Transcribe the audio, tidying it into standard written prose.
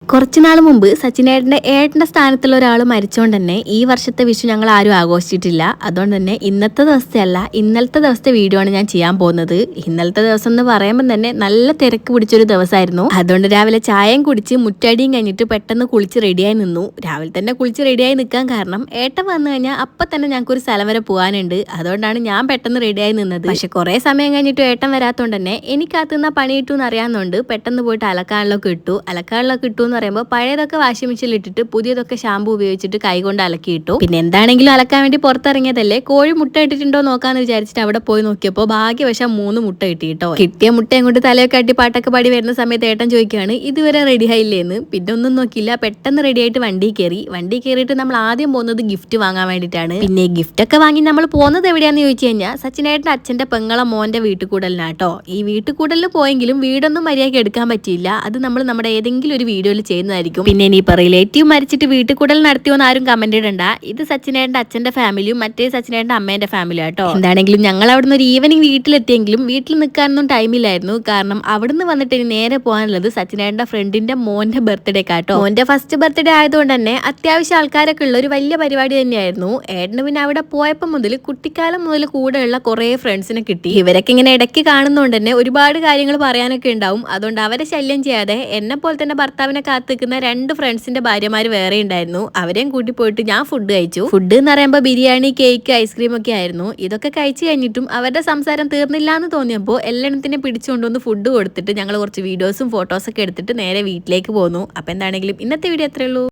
കുറച്ചുനാൾ മുമ്പ് സച്ചിനേട്ടൻ്റെ ഏട്ടൻ്റെ സ്ഥാനത്തുള്ള ഒരാൾ മരിച്ചുകൊണ്ട് തന്നെ ഈ വർഷത്തെ വിഷു ഞങ്ങൾ ആരും ആഘോഷിച്ചിട്ടില്ല. അതുകൊണ്ട് തന്നെ ഇന്നത്തെ ദിവസത്തെയല്ല ഇന്നലത്തെ ദിവസത്തെ വീഡിയോ ആണ് ഞാൻ ചെയ്യാൻ പോകുന്നത്. ഇന്നലത്തെ ദിവസം എന്ന് പറയുമ്പോൾ തന്നെ നല്ല തിരക്ക് പിടിച്ചൊരു ദിവസമായിരുന്നു. അതുകൊണ്ട് രാവിലെ ചായയും കുടിച്ച് മുറ്റടിയും കഴിഞ്ഞിട്ട് പെട്ടെന്ന് കുളിച്ച് റെഡിയായി നിന്നു. രാവിലെ തന്നെ കുളിച്ച് റെഡിയായി നിൽക്കാൻ കാരണം ഏട്ടൻ വന്നു കഴിഞ്ഞാൽ അപ്പം തന്നെ ഞങ്ങൾക്കൊരു സ്ഥലം വരെ പോകാനുണ്ട്. അതുകൊണ്ടാണ് ഞാൻ പെട്ടെന്ന് റെഡിയായി നിന്നത്. പക്ഷെ കുറേ സമയം കഴിഞ്ഞിട്ട് ഏട്ടൻ വരാത്തതുകൊണ്ട് തന്നെ എനിക്കകത്തുനിന്ന് പണി കിട്ടുമെന്ന് അറിയാവുന്നതുകൊണ്ട് പെട്ടെന്ന് പോയിട്ട് അലക്കാനുള്ളൊക്കെ ഇട്ടു എന്ന് പറയുമ്പോൾ പഴയതൊക്കെ വാഷിംഗ് മെഷീനിൽ ഇട്ടിട്ട് പുതിയതൊക്കെ ഷാമ്പു ഉപയോഗിച്ചിട്ട് കൈകൊണ്ട് അലക്കിയിട്ടു. പിന്നെ എന്താണെങ്കിലും അലക്കാൻ വേണ്ടി പുറത്തിറങ്ങിയതല്ലേ, കോഴി മുട്ട ഇട്ടിട്ടുണ്ടോ നോക്കാന്ന് വിചാരിച്ചിട്ട് അവിടെ പോയി നോക്കിയപ്പോൾ ഭാഗ്യവശം 3 മുട്ട കിട്ടിയിട്ടോ. കിട്ടിയ മുട്ടയും കൊണ്ട് തലയൊക്കെ അട്ടി പാട്ടൊക്കെ പാടി വരുന്ന സമയത്ത് ഏട്ടൻ ചോദിക്കുകയാണ് ഇതുവരെ റെഡി ആയില്ലേന്ന്. പിന്നെ ഒന്നും നോക്കിയില്ല, പെട്ടെന്ന് റെഡി ആയിട്ട് വണ്ടി കയറിയിട്ട് നമ്മൾ ആദ്യം പോകുന്നത് ഗിഫ്റ്റ് വാങ്ങാൻ വേണ്ടിയിട്ടാണ്. പിന്നെ ഗിഫ്റ്റ് ഒക്കെ വാങ്ങി നമ്മൾ പോകുന്നത് എവിടെയാന്ന് ചോദിച്ചു കഴിഞ്ഞാൽ സച്ചിനേട്ടൻ്റെ അച്ഛൻ്റെ പെങ്ങളെ മോന്റെ വീട്ടുകൂടലിനാട്ടോ. ഈ വീട്ടുകൂടലിൽ പോയെങ്കിലും വീടൊന്നും മര്യാദയ്ക്ക് എടുക്കാൻ പറ്റിയില്ല. അത് നമ്മൾ നമ്മുടെ ഏതെങ്കിലും ഒരു വീഡിയോയിൽ ചെയ്യുന്നതായിരിക്കും. പിന്നെ ഇനിയിപ്പോൾ റിലേറ്റീവ് മരിച്ചിട്ട് വീട്ടുകൂടൽ നടത്തിയോന്ന് ആരും കമന്റ് ഇടണ്ട. ഇത് സച്ചിനേട്ടൻ്റെ അച്ഛൻ്റെ ഫാമിലിയും മറ്റേ സച്ചിനേട്ടൻ്റെ അമ്മേന്റെ ഫാമിലി ആട്ടോ. എന്താണെങ്കിലും ഞങ്ങൾ അവിടുന്ന് ഒരു ഈവനിങ് വീട്ടിലെത്തിയെങ്കിലും വീട്ടിൽ നിൽക്കാനൊന്നും ടൈമില്ലായിരുന്നു. കാരണം അവിടുന്ന് വന്നിട്ട് ഇനി നേരെ പോകാനുള്ളത് സച്ചിനേട്ടൻ്റെ ഫ്രണ്ടിന്റെ മോന്റെ ബർത്ത്ഡേ കാട്ടോ. മോന്റെ ഫസ്റ്റ് ബർത്ത്ഡേ ആയതുകൊണ്ട് തന്നെ അത്യാവശ്യം ആൾക്കാരൊക്കെ ഉള്ള ഒരു വലിയ പരിപാടി തന്നെയായിരുന്നു. ഏട്ടന് പിന്നെ അവിടെ പോയപ്പോൾ മുതൽ കുട്ടിക്കാലം മുതൽ കൂടെയുള്ള കുറേ ഫ്രണ്ട്സിനെ കിട്ടി. ഇവരൊക്കെ ഇങ്ങനെ ഇടയ്ക്ക് കാണുന്നതുകൊണ്ട് തന്നെ ഒരുപാട് കാര്യങ്ങൾ പറയാനൊക്കെ ഉണ്ടാവും. അതുകൊണ്ട് അവരെ ശല്യം ചെയ്യാതെ എന്നെ പോലെ തന്നെ ഭർത്താവിനെ കാത്തിക്കുന്ന 2 ഫ്രണ്ട്സിന്റെ ഭാര്യമാർ വേറെ ഉണ്ടായിരുന്നു. അവരെയും കൂട്ടി പോയിട്ട് ഞാൻ ഫുഡ് കഴിച്ചു. ഫുഡ് എന്ന് പറയുമ്പോൾ ബിരിയാണി, കേക്ക്, ഐസ്ക്രീം ഒക്കെ ആയിരുന്നു. ഇതൊക്കെ കഴിച്ചു കഴിഞ്ഞിട്ടും അവരുടെ സംസാരം തീർന്നില്ല എന്ന് തോന്നിയപ്പോൾ എല്ലാത്തിനെ പിടിച്ചുകൊണ്ടുവന്ന് ഫുഡ് കൊടുത്തിട്ട് ഞങ്ങൾ കുറച്ച് വീഡിയോസും ഫോട്ടോസൊക്കെ എടുത്തിട്ട് നേരെ വീട്ടിലേക്ക് പോന്നു. അപ്പോൾ എന്താണെങ്കിലും ഇന്നത്തെ വീഡിയോ അത്രേ ഉള്ളൂ.